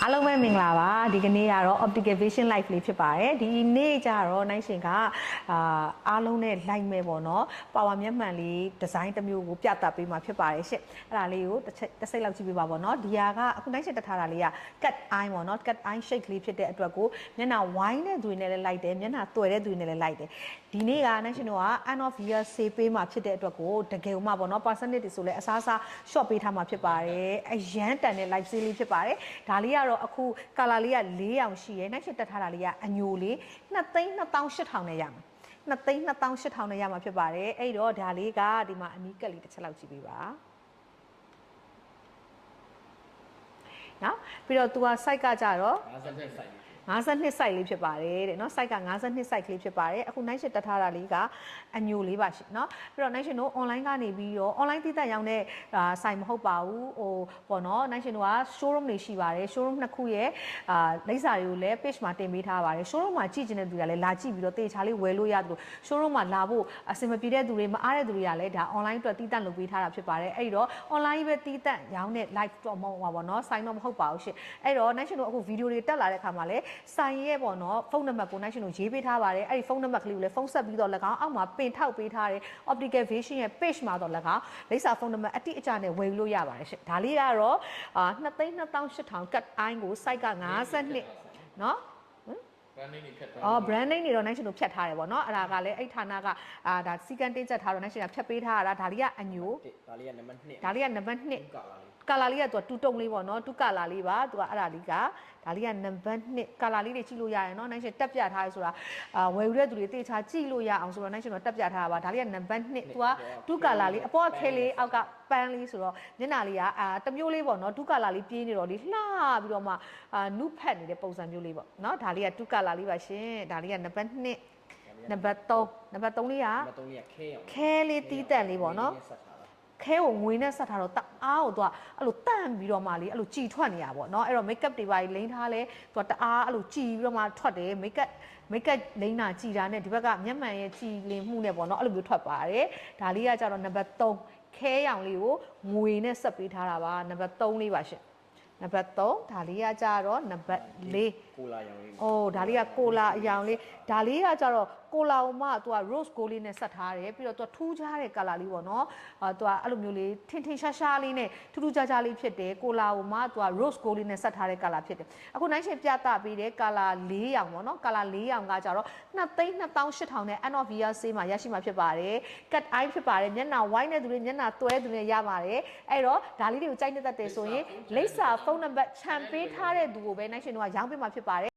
အားလုံးပဲမင်္ဂလာပါဒီကနေ့ကတော့ optical vision live လေးဖြစ်ပါတယ်ဒီနေ့ကျတော့နိုင်ရှင်ကအားလုံးနဲ့ live မဲ့ပေါ့နော် power မျက်မှန်လေး design တစ်မျိုးကိုပြသပေးမှာဖြစ်ပါတယ်ရှင့်အဲ့ဒါလေးကိုတစ်စိတ်လောက်ကြည့်ပေးပါပေါ့နော်ဒီဟာကအခုနိုင်ရှင်တက်ထားတာလေးက cut eye ပေါ့နော် cut eye shade လေးဖြစ်တဲ့အတွက်ကိုမျက်နှာ wide နဲ့သူတွေနဲ့လည်း လိုက်တယ်မျက်နှာတွယ်တဲ့သူတွေနဲ့လည်းလိုက်တယ်ဒီနေ့ကနိုင်ရှင်တို့က end of year sale ပေးမှာဖြစ်တဲ့အတွက်ကိုတကယ်ဥမှာပေါ့နော် percentage တွေဆိုလဲအစားအစား short ပေးထားမှာဖြစ်ပါတယ်အရန်တန်တဲ့ live sale လေးဖြစ်ပါတယ်ဒါလေးကတော့အခု color လေးက4အောင်ရှိရယ်နိုင်ရှင်တက်ထားတာလေးကအညိုလေး2,2800နဲ့ရမှာ2,2800နဲ့ရမှာဖြစ်ပါတယ်အဲ့တော့ဒါလေးကဒီမှာအနီးကပ်လေးတစ်ချက်လောက်ကြည့်ပေးပါနော်ပြီးတော့ तू က site ကကြတော့52 site လေးဖြစ်ပါတယ်တဲ့เนาะ site က52 site လေးဖြစ်ပါတယ်အခုနိုင်ရှင်တက်ထားတာလေးကအညိုလေးပါရှင်เนาะပြီးတော့နိုင်ရှင်တို့ online ကနေပြီးတော့ online တည်တက်ရောင်းတဲ့site မဟုတ်ပါဘူးဟိုပေါ့เนาะနိုင်ရှင်တို့က showroom တွေရှိပါတယ် showroom နှစ်ခုရဲ့လိပ်စာတွေကိုလည်း page မှာတင်ပေးထားပါတယ် showroom မှာကြည့်ချင်တဲ့သူတွေကလည်းလာကြည့်ပြီးတော့တေချာလေးဝယ်လို့ရတယ်လို့ showroom မှာလာဖို့အဆင်မပြေတဲ့သူတွေမအားတဲ့သူတွေကလည်းဒါ online အတွက်တည်တက်လုပ်ပေးထားတာဖြစ်ပါတယ်အဲ့တော့ online ပဲတည်တက်ရောင်းတဲ့ live တော့မဟုတ်ပါဘောเนาะ site တော့မဟုတ်ပါဘူးရှင်အဲ့တော့နိုင်ရှင်တို့အခု video တွေတက်လာတဲ့အခါမှာလည်းဆိုင်ရဲ့ပေါ့နော်ဖုန်းနံပါတ်ကိုနိုင်ရှင်တို့ရေးပေးထားပါတယ်အဲ့ဒီဖုန်းနံပါတ်ကလေးကိုလည်းဖုန်းဆက်ပြီးတော့၎င်းအောက်မှာပင်ထောက်ပေးထားတဲ့ optical vision ရဲ့ page မှာတော့၎င်းလိပ်စာဖုန်းနံပါတ်အတိအကျနဲ့ဝယ်လို့ရပါတယ်ရှင်ဒါလေးကတော့2,2800 cut eye ကို site က52เนาะbrand name တွေဖြတ်ထားbrand name တွေတော့နိုင်ရှင်တို့ဖြတ်ထားတယ်ပေါ့နော်အဲ့ဒါကလည်းအဲ့ဌာနကဒါစီကံတင်းချက်ထားတော့နိုင်ရှင်ကဖြတ်ပေးထားတာဒါလေးကအညိုဒါလေးကနံပါတ်2ဒါလေးကနံပါတ်2ကာလာလေးကတူတုံလေးပေါ့နော်တူကာလာလေးပါသူကအဲ့ဒါလေးကဒါလေးကနံပါတ်2ကာလာလေးတွေကြည့်လို့ရရင်နော်နိုင်ရှင်တက်ပြထားရဲဆိုတာဝယ်ယူတဲ့သူတွေတေချာကြည့်လို့ရအောင်ဆိုတော့နိုင်ရှင်တော့တက်ပြထားတာပါဒါလေးကနံပါတ်2သူကတူကာလာလေးအပေါ်ခဲလေးအောက်ကပန်းလေးဆိုတော့မျက်နှာလေးကတမျိုးလေးပေါ့နော်တူကာလာလေးပြင်းနေတော့လေးလှပြီးတော့မှနုဖက်နေတဲ့ပုံစံမျိုးလေးပေါ့နော်ဒါလေးကတူကာလာလေးပါရှင်ဒါလေးကနံပါတ်2နံပါတ်3လေးကခဲလေးတီးတန့်လေးပေါ့နော်ခဲကိုငွေနဲ့ဆက်ထားတော့တအားကိုသူကအဲ့လိုတန့်ပြီးတော့မှလေအဲ့လိုကြည်ထွက်နေရပါတော့เนาะအဲ့တော့ make up တွေပါလိမ့်ထားလဲသူကတအားအဲ့လိုကြည်ပြီးတော့မှထွက်တယ် make up လိမ့်တာကြည်တာနဲ့ဒီဘက်ကမျက်မှန်ရဲ့ကြည်လင်မှုနဲ့ပေါ့เนาะအဲ့လိုမျိုးထွက်ပါတယ်ဒါလေးကကြတော့နံပါတ်3ခဲရောင်လေးကိုငွေနဲ့ဆက်ပေးထားတာပါနံပါတ်3လေးပါရှင်နံပါတ်3ဒါလေးကကြတော့နံပါတ်4ကိုလာရောင်လေးအိုးဒါလေးကကိုလာအရောင်လေးဒါလေးကကြတော့ကိုလာအောင်မှသူက rose gold လေးနဲ့ဆက်ထားတယ်ပြီးတော့သူကထူးခြားတဲ့ color လေးပေါ့နော်သူကအဲ့လိုမျိုးလေးထင်ထင်ရှားရှားလေးနဲ့ထူးထူးခြားခြားလေးဖြစ်တယ်ကိုလာအောင်မှသူက rose gold လေးနဲ့ဆက်ထားတဲ့ color ဖြစ်တယ်အခုနိုင်ရှင်ပြသပေးတဲ့ color 4ရောင်ပေါ့နော် color 4ရောင်ကကြတော့2,2800နဲ့ end of year sale မှာရရှိမှာဖြစ်ပါတယ် cut eye ဖြစ်ပါတယ်မျက်နှာ white နဲ့သူတွေမျက်နှာတွဲသူတွေရပါတယ်အဲ့တော့ဒါလေးတွေကိုကြိုက်နေတတ်တယ်ဆိုရင်လိပ်စာဖုန်းနံပါတ်ခြံပေးထားတဲ့သူကိုပဲနိုင်ရှင်တို့ကရောင်းပေးမှာဖြစ်ပါတယ်